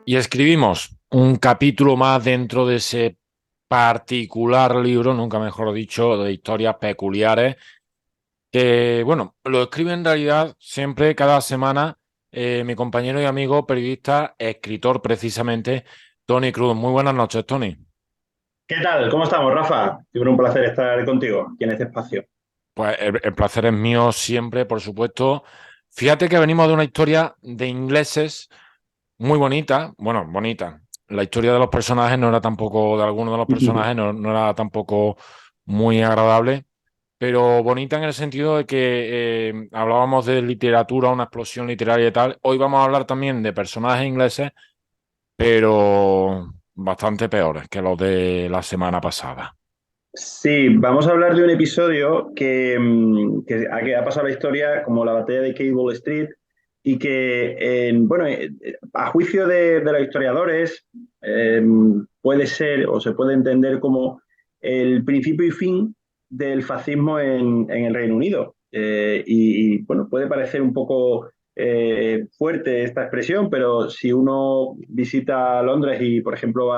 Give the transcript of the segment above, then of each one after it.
Y escribimos un capítulo más dentro de ese particular libro, nunca mejor dicho, de historias peculiares, que, bueno, lo escribe en realidad siempre, cada semana, mi compañero y amigo periodista, escritor precisamente, Tony Cruz. Muy buenas noches, Tony. ¿Qué tal? ¿Cómo estamos, Rafa? Siempre un placer estar contigo aquí en este espacio. Pues el placer es mío siempre, por supuesto. Fíjate que venimos de una historia de ingleses muy bonita, bueno, bonita. La historia de los personajes no era tampoco, de algunos de los personajes no era tampoco muy agradable, pero bonita en el sentido de que hablábamos de literatura, una explosión literaria y tal. Hoy vamos a hablar también de personajes ingleses, pero bastante peores que los de la semana pasada. Sí, vamos a hablar de un episodio que ha pasado a la historia como la batalla de Cable Street y que, bueno, a juicio de los historiadores, eh, puede ser o se puede entender como el principio y fin del fascismo en el Reino Unido. Bueno, puede parecer un poco fuerte esta expresión, pero si uno visita Londres y, por ejemplo,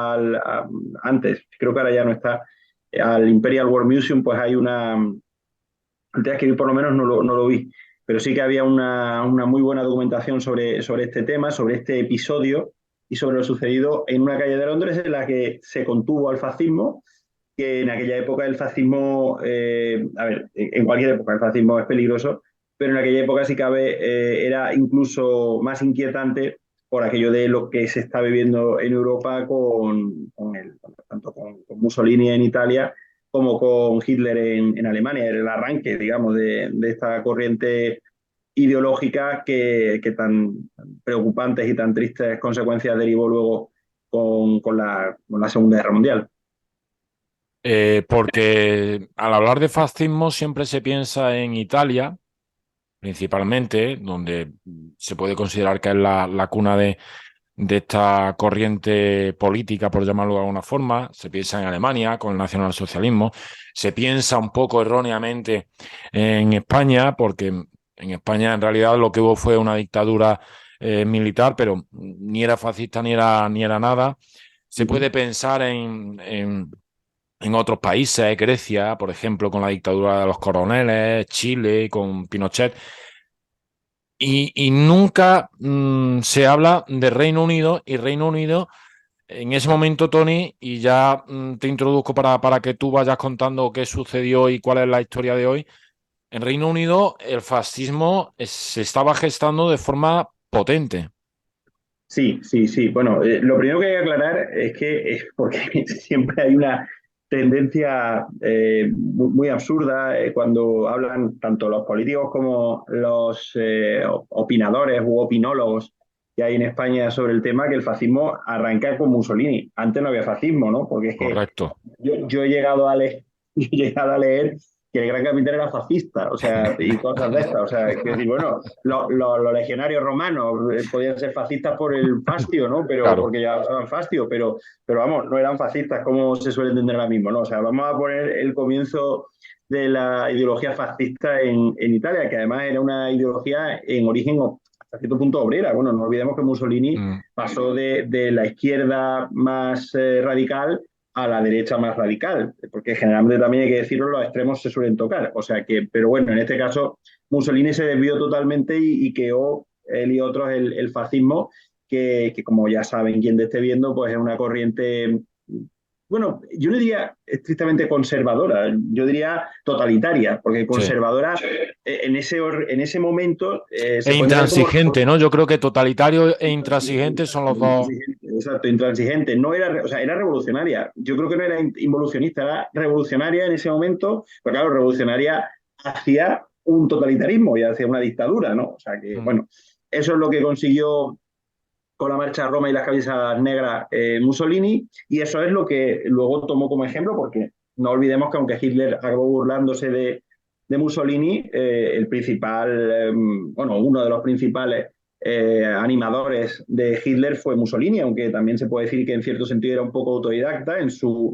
antes, creo que ahora ya no está al Imperial War Museum, pues hay antes que vi por lo menos no lo vi, pero sí que había una muy buena documentación sobre este tema, sobre este episodio y sobre lo sucedido en una calle de Londres en la que se contuvo al fascismo, que en aquella época el fascismo, a ver, en cualquier época el fascismo es peligroso, pero en aquella época si cabe era incluso más inquietante por aquello de lo que se está viviendo en Europa tanto con Mussolini en Italia como con Hitler en Alemania. Era el arranque, digamos, de esta corriente ideológica que tan preocupantes y tan tristes consecuencias derivó luego con la Segunda Guerra Mundial. Porque al hablar de fascismo siempre se piensa en Italia, principalmente, donde se puede considerar que es la cuna de esta corriente política, por llamarlo de alguna forma. Se piensa en Alemania con el nacionalsocialismo. Se piensa un poco erróneamente en España, porque en España en realidad lo que hubo fue una dictadura militar, pero ni era fascista ni era nada. Se Uh -huh. puede pensar en otros países, Grecia, por ejemplo, con la dictadura de los coroneles, Chile, con Pinochet. Y nunca se habla de Reino Unido, y Reino Unido en ese momento, Tony, y ya te introduzco para que tú vayas contando qué sucedió y cuál es la historia de hoy. En Reino Unido el fascismo se estaba gestando de forma potente. Sí, sí, sí. Bueno, lo primero que hay que aclarar es que, porque siempre hay una tendencia muy absurda cuando hablan tanto los políticos como los opinadores u opinólogos que hay en España sobre el tema, que el fascismo arranca con Mussolini. Antes no había fascismo, ¿no? Porque es que Correcto. yo he llegado a leer, yo he llegado a leer que el gran capitán era fascista, o sea, y cosas de estas. O sea, que decir, bueno, los legionarios romanos podían ser fascistas por el fastio, ¿no? Pero Claro. porque ya usaban fastio, pero vamos, no eran fascistas como se suele entender ahora mismo, ¿no? O sea, vamos a poner el comienzo de la ideología fascista en Italia, que además era una ideología en origen hasta cierto punto obrera. Bueno, no olvidemos que Mussolini Mm. pasó de la izquierda más radical a la derecha más radical, porque generalmente también hay que decirlo, los extremos se suelen tocar. O sea que, pero bueno, en este caso Mussolini se desvió totalmente y creó él y otros el fascismo, que como ya saben quien te esté viendo, pues es una corriente, bueno, yo no diría estrictamente conservadora, yo diría totalitaria, porque Sí. conservadora en ese momento E se puede entender como intransigente, ¿no? Yo creo que totalitario e intransigente son los dos. intransigente, exacto, intransigente. No era, o sea, era revolucionaria. Yo creo que no era involucionista, era revolucionaria en ese momento, pero claro, revolucionaria hacia un totalitarismo y hacia una dictadura, ¿no? O sea que, Mm. bueno, eso es lo que consiguió con la marcha a Roma y las camisas negras Mussolini, y eso es lo que luego tomó como ejemplo, porque no olvidemos que aunque Hitler acabó burlándose de Mussolini, el principal, bueno, uno de los principales animadores de Hitler fue Mussolini, aunque también se puede decir que en cierto sentido era un poco autodidacta,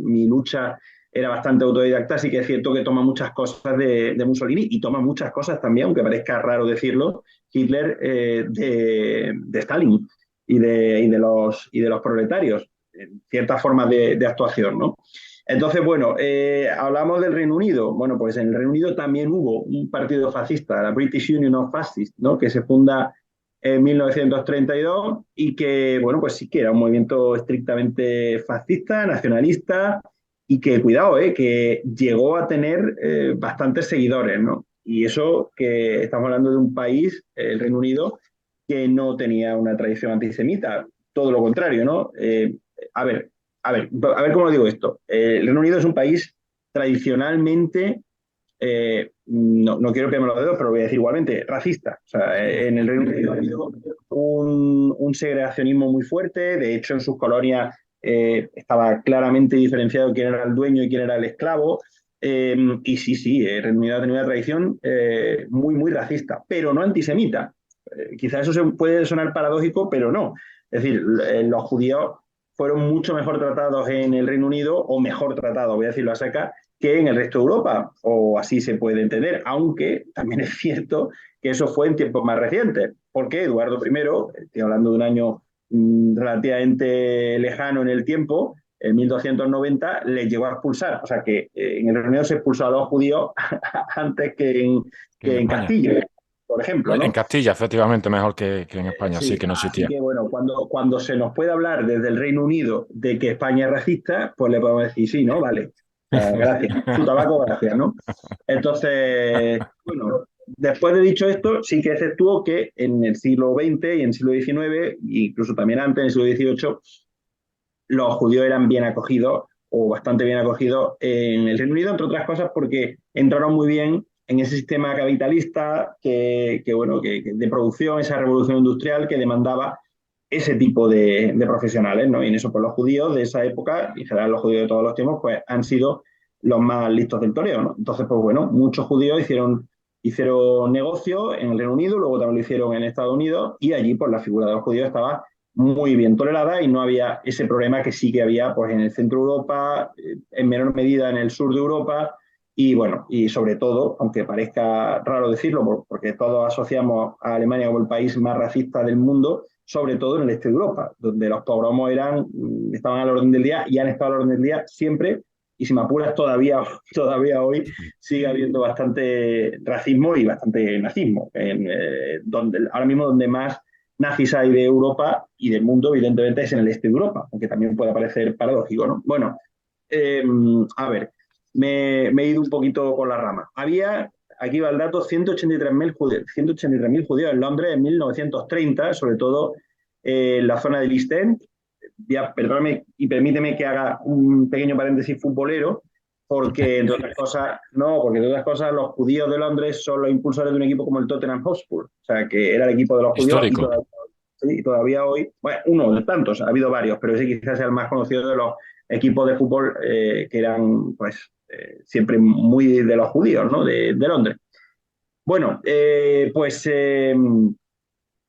mi lucha era bastante autodidacta, así que es cierto que toma muchas cosas de Mussolini y toma muchas cosas también, aunque parezca raro decirlo, Hitler de Stalin. y de los proletarios, ciertas formas de actuación, ¿no? Entonces, bueno, hablamos del Reino Unido. Bueno, pues en el Reino Unido también hubo un partido fascista, la British Union of Fascists, ¿no? Que se funda en 1932 y que, bueno, pues sí que era un movimiento estrictamente fascista, nacionalista y que, cuidado, que llegó a tener bastantes seguidores, ¿no? Y eso que estamos hablando de un país, el Reino Unido, que no tenía una tradición antisemita, todo lo contrario, ¿no? A ver, a ver cómo digo esto. El Reino Unido es un país tradicionalmente, no quiero pegarme los dedos, pero lo voy a decir igualmente, racista. O sea, en el Reino Unido ha habido un segregacionismo muy fuerte. De hecho, en sus colonias estaba claramente diferenciado quién era el dueño y quién era el esclavo. Y sí, sí, el Reino Unido ha tenido una tradición muy racista, pero no antisemita. Quizás eso puede sonar paradójico, pero no. Es decir, los judíos fueron mucho mejor tratados en el Reino Unido, o mejor tratados, voy a decirlo a seca, que en el resto de Europa, o así se puede entender, aunque también es cierto que eso fue en tiempos más recientes, porque Eduardo I, estoy hablando de un año relativamente lejano en el tiempo, en 1290, le llegó a expulsar. O sea que en el Reino Unido se expulsó a los judíos antes Que en que en España. Castilla, por ejemplo, En ¿no? Castilla, efectivamente, mejor que en España, sí, Sí, que no así existía. que bueno, cuando se nos puede hablar desde el Reino Unido de que España es racista, pues le podemos decir sí, ¿no? Vale, gracias. Su tabaco, gracias, ¿no? Entonces, bueno, después de dicho esto, sí que exceptuó que en el siglo XX y en el siglo XIX, incluso también antes, en el siglo XVIII, los judíos eran bien acogidos o bastante bien acogidos en el Reino Unido, entre otras cosas porque entraron muy bien en ese sistema capitalista bueno, de producción, esa revolución industrial que demandaba ese tipo de profesionales, ¿no? Y en eso, pues los judíos de esa época, y en general los judíos de todos los tiempos, pues han sido los más listos del toreo, ¿no? Entonces, pues bueno, muchos judíos hicieron negocio en el Reino Unido, luego también lo hicieron en Estados Unidos, y allí, pues la figura de los judíos estaba muy bien tolerada y no había ese problema que sí que había pues, en el centro de Europa, en menor medida en el sur de Europa y bueno, y sobre todo, aunque parezca raro decirlo, porque todos asociamos a Alemania como el país más racista del mundo, sobre todo en el este de Europa, donde los pogromos estaban al orden del día y han estado al orden del día siempre, y si me apuras todavía hoy sigue habiendo bastante racismo y bastante nazismo, ahora mismo donde más nazis hay de Europa y del mundo, evidentemente, es en el este de Europa, aunque también puede parecer paradójico, ¿no? Bueno, eh, a ver, me he ido un poquito con la rama. Aquí va el dato, 183.000 judíos en Londres en 1930, sobre todo en la zona del East End. Ya, perdóname y permíteme que haga un pequeño paréntesis futbolero, porque entre otras cosas, no, porque entre otras cosas los judíos de Londres son los impulsores de un equipo como el Tottenham Hotspur, o sea que era el equipo de los judíos Histórico. y todavía hoy, bueno, uno de tantos, ha habido varios, pero ese quizás sea el más conocido de los equipos de fútbol que eran pues siempre muy de los judíos, ¿no? De Londres. Bueno,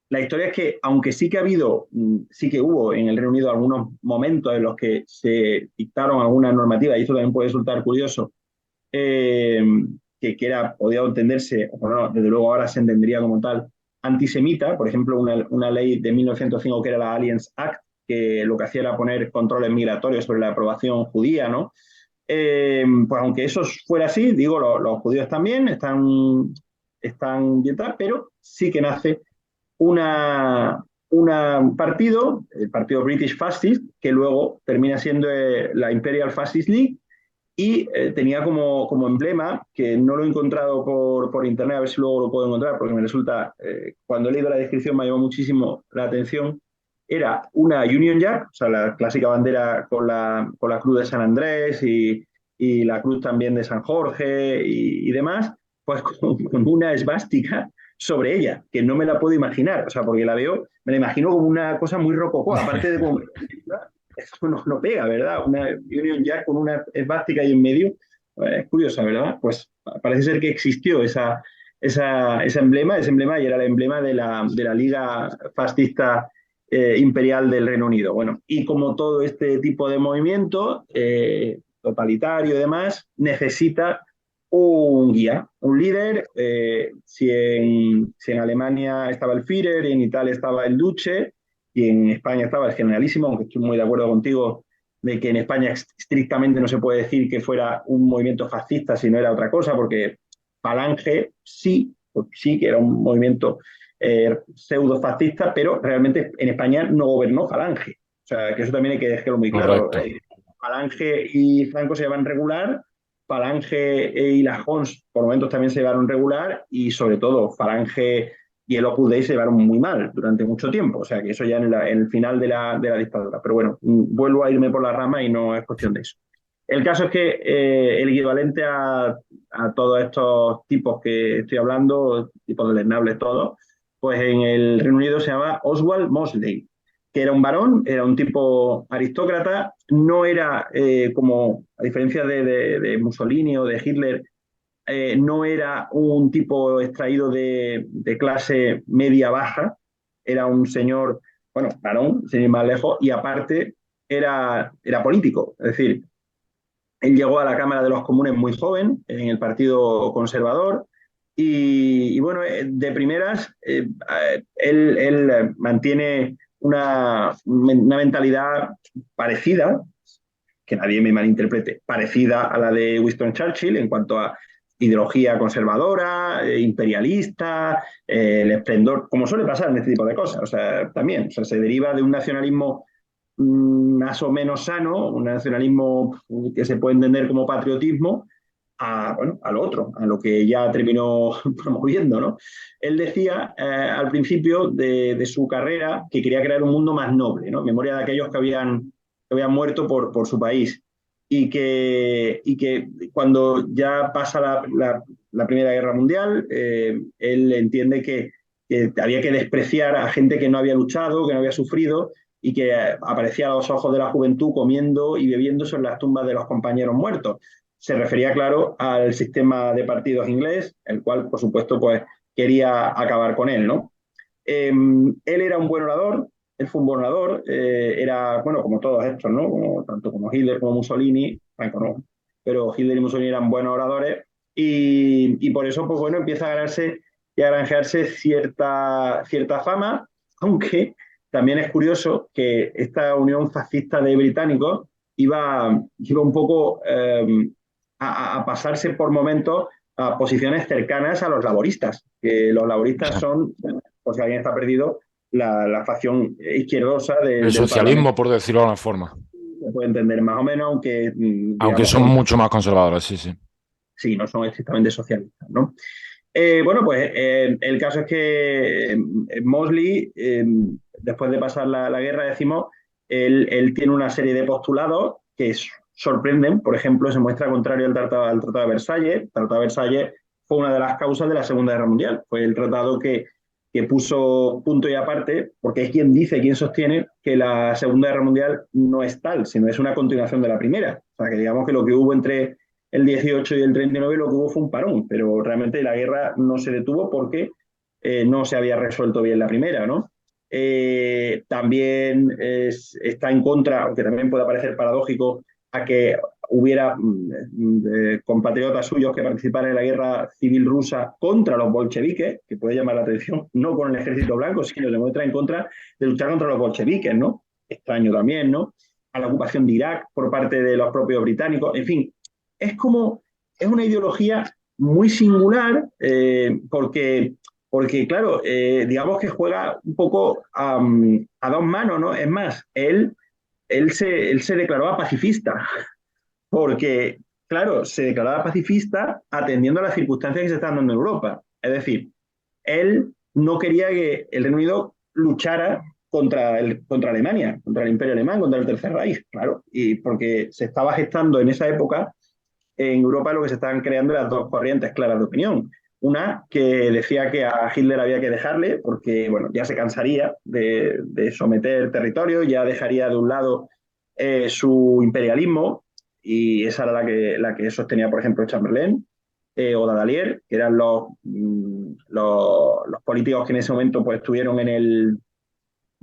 la historia es que, aunque sí que ha habido, sí que hubo en el Reino Unido algunos momentos en los que se dictaron algunas normativas, y eso también puede resultar curioso, eh, podía entenderse, o no, desde luego ahora se entendería como tal, antisemita, por ejemplo, una ley de 1905 que era la Alliance Act, que lo que hacía era poner controles migratorios sobre la aprobación judía, ¿no? Pues aunque eso fuera así, digo, los judíos también están bien, pero sí que nace un partido, el partido British Fascist, que luego termina siendo la Imperial Fascist League, y tenía como emblema, que no lo he encontrado por internet, a ver si luego lo puedo encontrar, porque me resulta, cuando he leído la descripción me ha llamado muchísimo la atención, era una Union Jack, o sea, la clásica bandera con la cruz de San Andrés y la cruz también de San Jorge y demás, pues con una esvástica sobre ella, que no me la puedo imaginar, o sea, porque la veo, me la imagino como una cosa muy rococó, aparte de como eso no pega, ¿verdad? Una Union Jack con una esvástica ahí en medio, es curiosa, ¿verdad? Pues parece ser que existió ese emblema y era el emblema de la Liga Fascista Imperial del Reino Unido. Bueno, y como todo este tipo de movimiento totalitario y demás, necesita un guía, un líder. Si en Alemania estaba el Führer y en Italia estaba el Duce, y en España estaba el generalísimo, aunque estoy muy de acuerdo contigo de que en España estrictamente no se puede decir que fuera un movimiento fascista, sino era otra cosa, porque Falange sí, sí que era un movimiento pseudo-fascista, pero realmente en España no gobernó Falange. O sea, que eso también hay que dejarlo muy claro. Correcto. Falange y Franco se llevan regular, Falange y la Hons por momentos también se llevaron regular, y sobre todo Falange y el Opus Dei se llevaron muy mal durante mucho tiempo. O sea, que eso ya en el final de la dictadura. Pero bueno, vuelvo a irme por la rama y no es cuestión de eso. El caso es que el equivalente a todos estos tipos que estoy hablando, tipos deleznables todos, pues en el Reino Unido se llama Oswald Mosley, que era un varón, era un tipo aristócrata, no era como, a diferencia de Mussolini o de Hitler, no era un tipo extraído de clase media-baja, era un señor, bueno, varón, sin ir más lejos, y aparte era político, es decir, él llegó a la Cámara de los Comunes muy joven, en el Partido Conservador, y bueno, de primeras, él mantiene una mentalidad parecida, que nadie me malinterprete, parecida a la de Winston Churchill en cuanto a ideología conservadora, imperialista, el esplendor, como suele pasar en este tipo de cosas. O sea, también, o sea, se deriva de un nacionalismo más o menos sano, un nacionalismo que se puede entender como patriotismo, bueno, a lo otro, a lo que ya terminó promoviendo, ¿no? Él decía al principio de su carrera que quería crear un mundo más noble, ¿no? Memoria de aquellos que habían muerto por su país. Y que cuando ya pasa la Primera Guerra Mundial, él entiende que había que despreciar a gente que no había luchado, que no había sufrido, y que aparecía a los ojos de la juventud comiendo y bebiendo sobre las tumbas de los compañeros muertos. Se refería, claro, al sistema de partidos inglés, el cual, por supuesto, pues quería acabar con él, ¿no? Él era un buen orador, él fue un buen orador, era, bueno, como todos estos, ¿no? Tanto como Hitler como Mussolini, Franco no, pero Hitler y Mussolini eran buenos oradores, y por eso, pues bueno, empieza a ganarse y a granjearse cierta fama, aunque también es curioso que esta unión fascista de británicos iba un poco a pasarse por momentos a posiciones cercanas a los laboristas, que los laboristas son, por si alguien está perdido, la facción izquierdosa El del Parlamento. socialismo, por decirlo de una forma. Se puede entender más o menos, aunque Aunque digamos son que mucho más conservadores, sí, sí. sí, no son estrictamente socialistas, ¿no? Bueno, pues el caso es que Mosley, después de pasar la guerra, decimos, él tiene una serie de postulados que sorprenden. Por ejemplo, se muestra contrario al Tratado de Versalles. El Tratado de Versalles fue una de las causas de la Segunda Guerra Mundial. Fue el tratado que puso punto y aparte, porque es quien dice, quien sostiene que la Segunda Guerra Mundial no es tal, sino es una continuación de la primera. O sea, que digamos que lo que hubo entre el 18 y el 39 lo que hubo fue un parón, pero realmente la guerra no se detuvo porque no se había resuelto bien la primera, ¿no? También está en contra, aunque también puede parecer paradójico, a que hubiera compatriotas suyos que participaran en la guerra civil rusa contra los bolcheviques, que puede llamar la atención, no con el ejército blanco, sino se muestra en contra de luchar contra los bolcheviques, ¿no? Extraño también, ¿no? A la ocupación de Irak por parte de los propios británicos, en fin, es como, es una ideología muy singular porque claro, digamos que juega un poco a dos manos, ¿no? Es más, él se declaraba pacifista, porque, claro, se declaraba pacifista atendiendo a las circunstancias que se están dando en Europa. Es decir, él no quería que el Reino Unido luchara contra Alemania, contra el Imperio Alemán, contra el Tercer Reich, claro, y porque se estaba gestando en esa época en Europa lo que se estaban creando eran dos corrientes claras de opinión. Una que decía que a Hitler había que dejarle porque bueno, ya se cansaría de someter territorio, ya dejaría de un lado su imperialismo, y esa era la que sostenía, por ejemplo, Chamberlain o Daladier, que eran los políticos que en ese momento pues, estuvieron en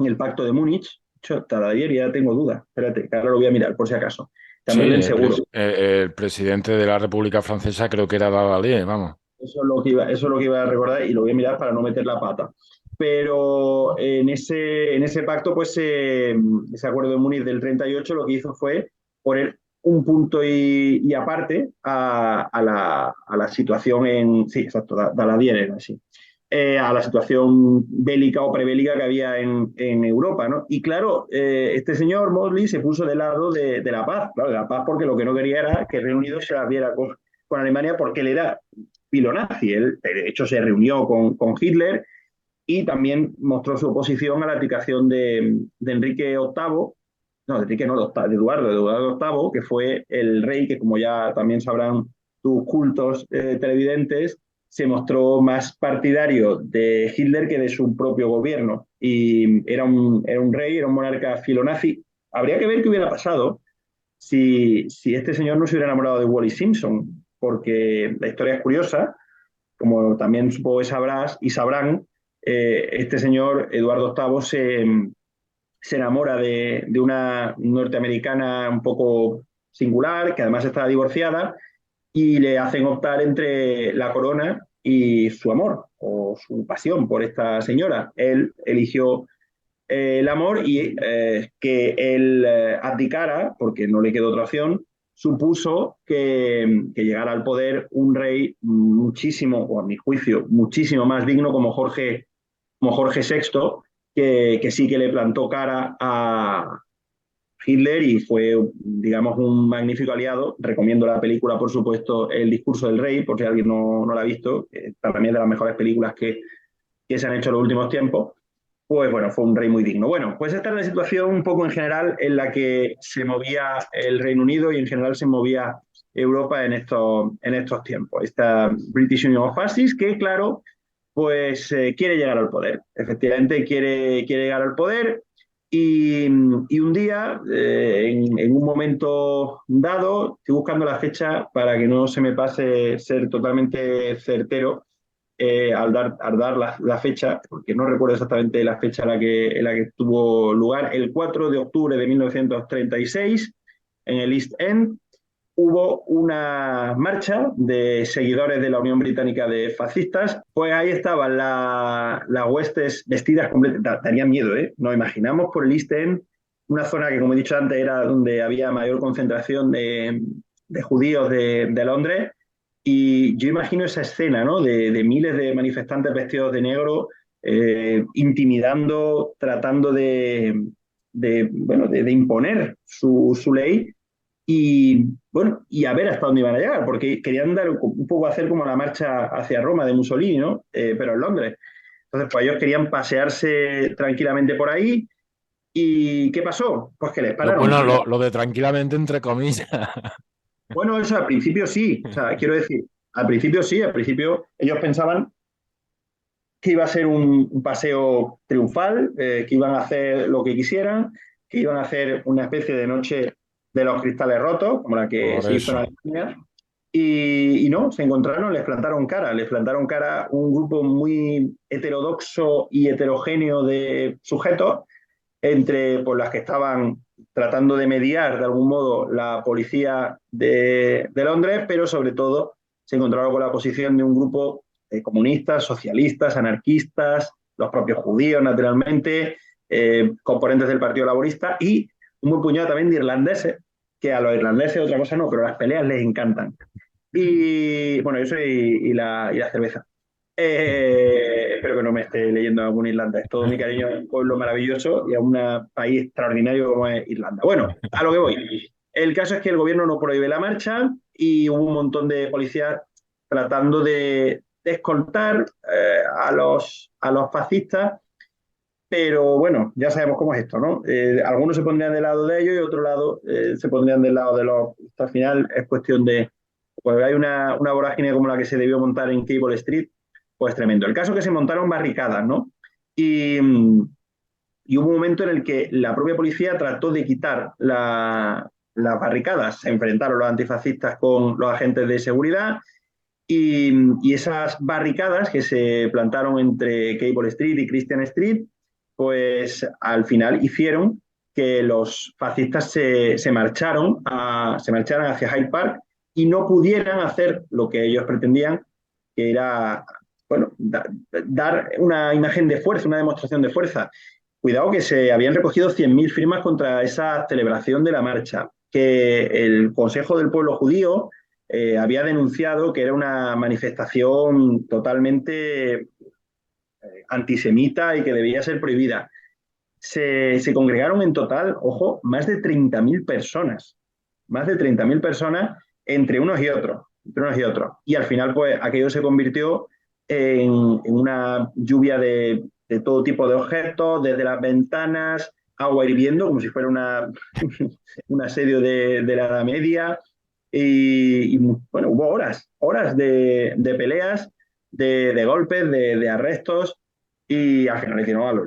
el pacto de Múnich. Daladier ya tengo dudas, espérate, que ahora lo voy a mirar por si acaso. Sí, Chamberlain seguro. el presidente de la República Francesa creo que era Daladier, vamos. Eso es lo que iba a recordar y lo voy a mirar para no meter la pata. pero en ese pacto, pues ese acuerdo de Múnich del 38 lo que hizo fue poner un punto y aparte a la situación en, sí, exacto, da la diera, así, a la situación bélica o prebélica que había en Europa, ¿no? Y claro, este señor Mosley se puso del lado de la paz, claro, de la paz porque lo que no quería era que el Reino Unido se la viera con Alemania porque él era filonazi, él de hecho se reunió con Hitler y también mostró su oposición a la abdicación de Enrique VIII, no, de Enrique no, de Eduardo VIII, que fue el rey que, como ya también sabrán tus cultos televidentes, se mostró más partidario de Hitler que de su propio gobierno. Y era un rey, era un monarca filonazi. Habría que ver qué hubiera pasado si este señor no se hubiera enamorado de Wally Simpson, porque la historia es curiosa, como también supongo que sabrás y sabrán, este señor, Eduardo VIII, se enamora de una norteamericana un poco singular, que además está divorciada, y le hacen optar entre la corona y su amor o su pasión por esta señora. Él eligió el amor y que él abdicara, porque no le quedó otra opción, supuso que llegara al poder un rey muchísimo, o a mi juicio, muchísimo más digno como Jorge VI, que sí que le plantó cara a Hitler y fue, digamos, un magnífico aliado. Recomiendo la película, por supuesto, El discurso del rey, por si alguien no la ha visto. Para mí es de las mejores películas que se han hecho en los últimos tiempos. Pues bueno, fue un rey muy digno. Bueno, pues esta es la situación un poco en general en la que se movía el Reino Unido y en general se movía Europa en estos tiempos. Esta British Union of Fascists que, claro, pues quiere llegar al poder. Efectivamente, quiere llegar al poder y un día, en un momento dado, estoy buscando la fecha para que no se me pase ser totalmente certero al dar la fecha, porque no recuerdo exactamente la fecha en la que tuvo lugar, el 4 de octubre de 1936, en el East End, hubo una marcha de seguidores de la Unión Británica de fascistas, pues ahí estaban las huestes vestidas completamente, daría miedo, ¿eh? Nos imaginamos por el East End, una zona que, como he dicho antes, era donde había mayor concentración de judíos de Londres, y yo imagino esa escena, ¿no? De miles de manifestantes vestidos de negro, intimidando, tratando bueno, de imponer su ley y bueno, y a ver hasta dónde iban a llegar, porque querían dar un poco hacer como la marcha hacia Roma de Mussolini, ¿no? Pero en Londres. Entonces, pues ellos querían pasearse tranquilamente por ahí. ¿Y qué pasó? Pues que les pararon. Bueno, lo de tranquilamente entre comillas. Bueno, eso al principio sí, o sea, quiero decir, al principio sí, al principio ellos pensaban que iba a ser un paseo triunfal, que iban a hacer lo que quisieran, que iban a hacer una especie de noche de los cristales rotos, como la que Por se hizo en eso. Alemania, y no, se encontraron, les plantaron cara un grupo muy heterodoxo y heterogéneo de sujetos, entre por las que estaban tratando de mediar de algún modo la policía de Londres, pero sobre todo se encontraron con la posición de un grupo comunistas, socialistas, anarquistas, los propios judíos, naturalmente, componentes del Partido Laborista y un buen puñado también de irlandeses, que a los irlandeses otra cosa no, pero las peleas les encantan. Y bueno, eso y la cerveza. Espero que no me esté leyendo algún irlandés. Todo mi cariño a un pueblo maravilloso y a un país extraordinario como es Irlanda. Bueno, a lo que voy. El caso es que el gobierno no prohíbe la marcha y hubo un montón de policías tratando de escoltar a los fascistas, pero bueno, ya sabemos cómo es esto, ¿no? Algunos se pondrían del lado de ellos y otro lado se pondrían del lado de los... Al final es cuestión de... Pues hay una vorágine como la que se debió montar en Cable Street, pues tremendo. El caso es que se montaron barricadas, ¿no? Y, y hubo un momento en el que la propia policía trató de quitar las barricadas. Se enfrentaron los antifascistas con los agentes de seguridad y esas barricadas que se plantaron entre Cable Street y Christian Street, pues al final hicieron que los fascistas se marcharan hacia Hyde Park y no pudieran hacer lo que ellos pretendían, que era bueno, dar una imagen de fuerza, una demostración de fuerza. Cuidado que se habían recogido 100.000 firmas contra esa celebración de la marcha, que el Consejo del Pueblo Judío había denunciado que era una manifestación totalmente antisemita y que debía ser prohibida. Se congregaron en total, ojo, más de 30.000 personas entre unos y otros, entre unos y otros. Y al final, pues aquello se convirtió en una lluvia de todo tipo de objetos, desde las ventanas, agua hirviendo, como si fuera un asedio de la Edad Media. Y bueno, hubo horas de peleas, de golpes, de arrestos, y al final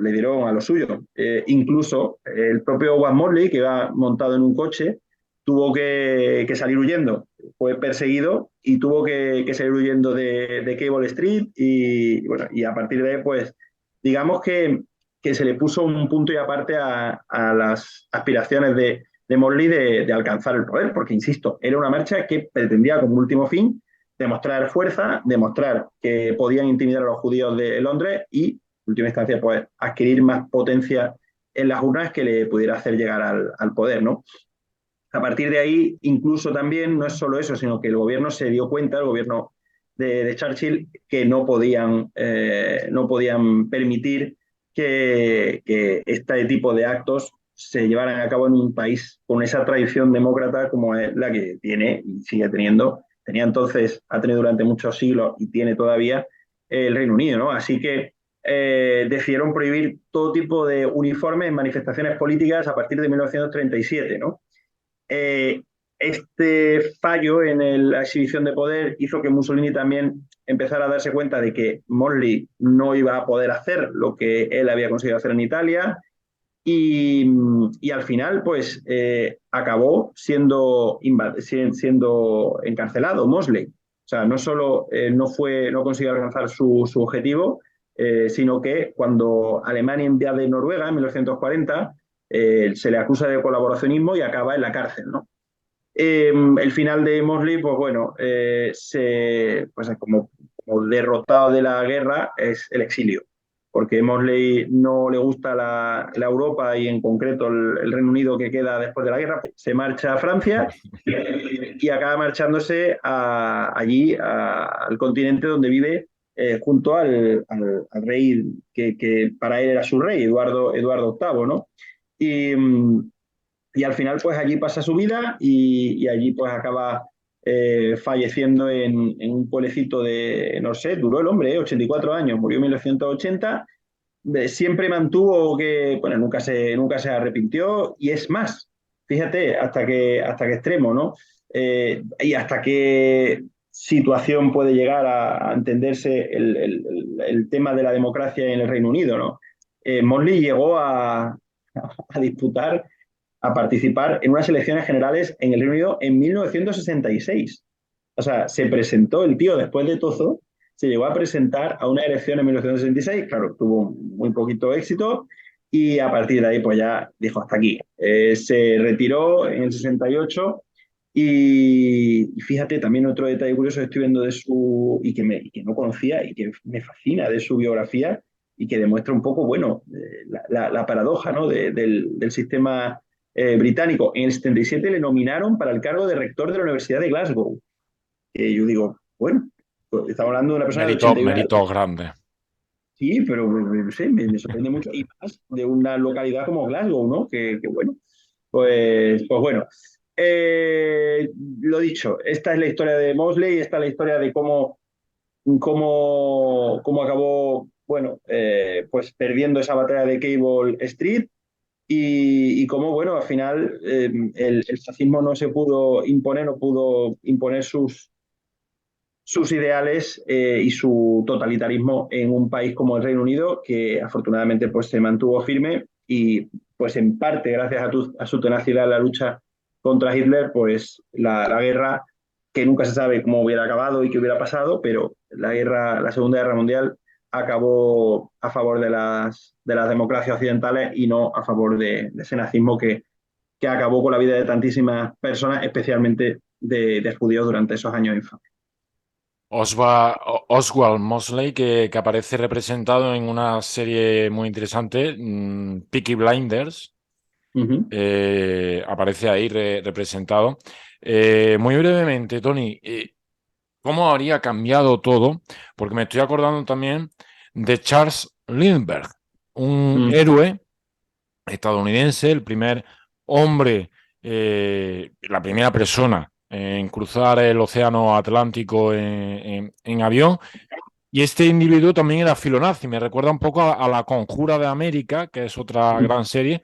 le dieron a lo suyo. Incluso el propio Wes Morley, que iba montado en un coche, tuvo que salir huyendo. Fue perseguido y tuvo que salir huyendo de Cable Street y, bueno, y a partir de ahí, pues, digamos que se le puso un punto y aparte a las aspiraciones de Morley de alcanzar el poder, porque, insisto, era una marcha que pretendía como último fin demostrar fuerza, demostrar que podían intimidar a los judíos de Londres y, en última instancia, pues adquirir más potencia en las urnas que le pudiera hacer llegar al poder, ¿no? A partir de ahí, incluso también, no es solo eso, sino que el gobierno se dio cuenta, el gobierno de Churchill, que no podían permitir que este tipo de actos se llevaran a cabo en un país con esa tradición demócrata como es la que tiene y sigue teniendo. Ha tenido durante muchos siglos y tiene todavía el Reino Unido, ¿no? Así que decidieron prohibir todo tipo de uniformes en manifestaciones políticas a partir de 1937, ¿no? Eh, este fallo en la exhibición de poder hizo que Mussolini también empezara a darse cuenta de que Morley no iba a poder hacer lo que él había conseguido hacer en Italia y al final pues acabó siendo encarcelado Mosley. O sea, no solo no consiguió alcanzar su objetivo, sino que cuando Alemania invade Noruega en 1940, se le acusa de colaboracionismo y acaba en la cárcel, ¿no? El final de Mosley, pues bueno, pues como derrotado de la guerra es el exilio, porque Mosley no le gusta la Europa y en concreto el Reino Unido que queda después de la guerra, pues se marcha a Francia y acaba marchándose al continente donde vive junto al rey que para él era su rey, Eduardo VIII, ¿no? Y, y al final, pues allí pasa su vida y allí pues acaba falleciendo en un pueblecito no sé, duró el hombre, 84 años, murió en 1980. Siempre mantuvo bueno, nunca se arrepintió y es más, fíjate, hasta qué extremo, ¿no? Y hasta qué situación puede llegar a entenderse el tema de la democracia en el Reino Unido, ¿no? Morley llegó a disputar a participar en unas elecciones generales en el Reino Unido en 1966. O sea, se presentó el tío después de Tozo, se llegó a presentar a una elección en 1966, claro, tuvo muy poquito éxito y a partir de ahí pues ya dijo hasta aquí. Se retiró en el 68 y fíjate también otro detalle curioso que estoy viendo y que no conocía y que me fascina de su biografía y que demuestra un poco, bueno, la paradoja, ¿no? del sistema británico. En el 77 le nominaron para el cargo de rector de la Universidad de Glasgow. Yo digo, bueno, pues, estamos hablando de una persona de Méritos, 81 años. méritos grandes. Sí, pero no sé, me sorprende mucho. Y más de una localidad como Glasgow, ¿no? Que bueno, pues bueno. Lo dicho, esta es la historia de Mosley, esta es la historia de cómo acabó, bueno, pues perdiendo esa batalla de Cable Street y cómo, bueno, al final el fascismo no se pudo imponer, no pudo imponer sus ideales y su totalitarismo en un país como el Reino Unido, que afortunadamente pues se mantuvo firme y pues en parte gracias a su tenacidad en la lucha contra Hitler, pues la guerra, que nunca se sabe cómo hubiera acabado y qué hubiera pasado, pero la Segunda Guerra Mundial acabó a favor de las democracias occidentales y no a favor de ese nazismo que acabó con la vida de tantísimas personas, especialmente de judíos durante esos años infames. Oswald Mosley, que aparece representado en una serie muy interesante, Peaky Blinders, Ujú. aparece ahí representado. Muy brevemente, Tony, ¿cómo habría cambiado todo? Porque me estoy acordando también de Charles Lindbergh, un Mm. héroe estadounidense, el primer hombre, la primera persona en cruzar el océano Atlántico en avión. Y este individuo también era filonazi. Me recuerda un poco a La Conjura de América, que es otra Mm. gran serie.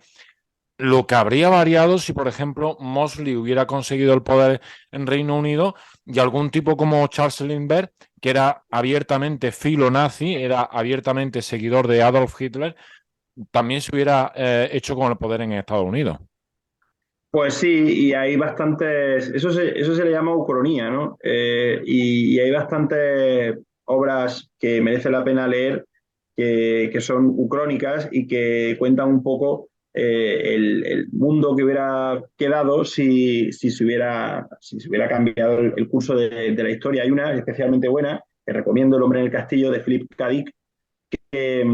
Lo que habría variado si, por ejemplo, Mosley hubiera conseguido el poder en Reino Unido y algún tipo como Charles Lindbergh, que era abiertamente filonazi, era abiertamente seguidor de Adolf Hitler, también se hubiera hecho con el poder en Estados Unidos. Pues sí, y hay bastantes, eso se le llama ucronía, ¿no? Y hay bastantes obras que merece la pena leer, que son ucrónicas y que cuentan un poco el mundo que hubiera quedado si se hubiera cambiado el curso de la historia. Hay una especialmente buena, que recomiendo, El hombre en el castillo, de Philip K. Dick, que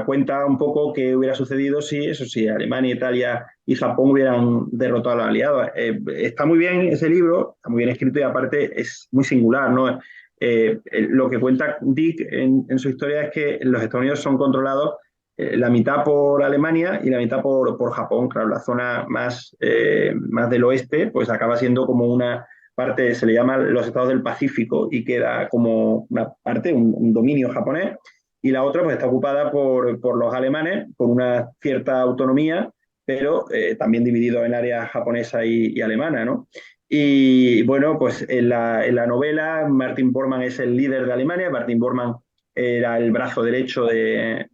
cuenta un poco qué hubiera sucedido si, eso sí, Alemania, Italia y Japón hubieran derrotado a los aliados. Está muy bien ese libro, está muy bien escrito y aparte es muy singular, ¿no? Lo que cuenta Dick en su historia es que los Estados Unidos son controlados la mitad por Alemania y la mitad por Japón. Claro, la zona más del oeste pues acaba siendo como una parte, se le llama los estados del Pacífico y queda como una parte, un dominio japonés, y la otra pues está ocupada por los alemanes, con una cierta autonomía, pero también dividido en áreas japonesa y alemana, ¿no? Y bueno, pues en la novela Martin Bormann es el líder de Alemania. Martin Bormann era el brazo derecho de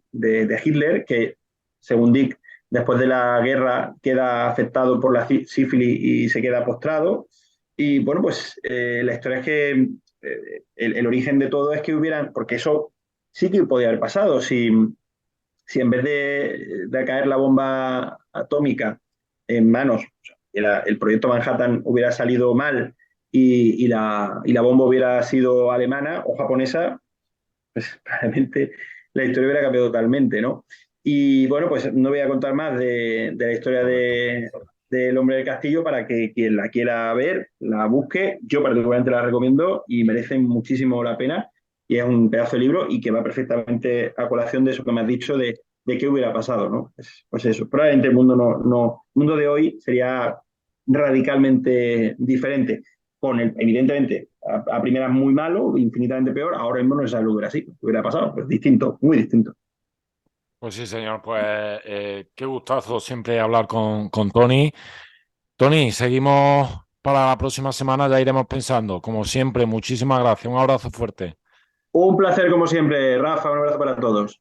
Hitler, que según Dick, después de la guerra queda afectado por la sífilis y se queda postrado. Y bueno, pues la historia es que el origen de todo es que hubieran, porque eso sí que podía haber pasado, si en vez de caer la bomba atómica en manos, el proyecto Manhattan hubiera salido mal y la bomba hubiera sido alemana o japonesa, pues probablemente la historia hubiera cambiado totalmente, ¿no? Y bueno, pues no voy a contar más de la historia Correcto. del Hombre del Castillo para que quien la quiera ver, la busque. Yo particularmente la recomiendo y merece muchísimo la pena. Y es un pedazo de libro y que va perfectamente a colación de eso que me has dicho de qué hubiera pasado, ¿no? Pues eso, probablemente el mundo el mundo de hoy sería radicalmente diferente con el, evidentemente, a primeras muy malo, infinitamente peor, ahora mismo no se sabe lo que hubiera sido, hubiera pasado, pues distinto, muy distinto. Pues sí, señor. Pues qué gustazo siempre hablar con Tony. Tony, seguimos para la próxima semana, ya iremos pensando. Como siempre, muchísimas gracias. Un abrazo fuerte. Un placer como siempre, Rafa, un abrazo para todos.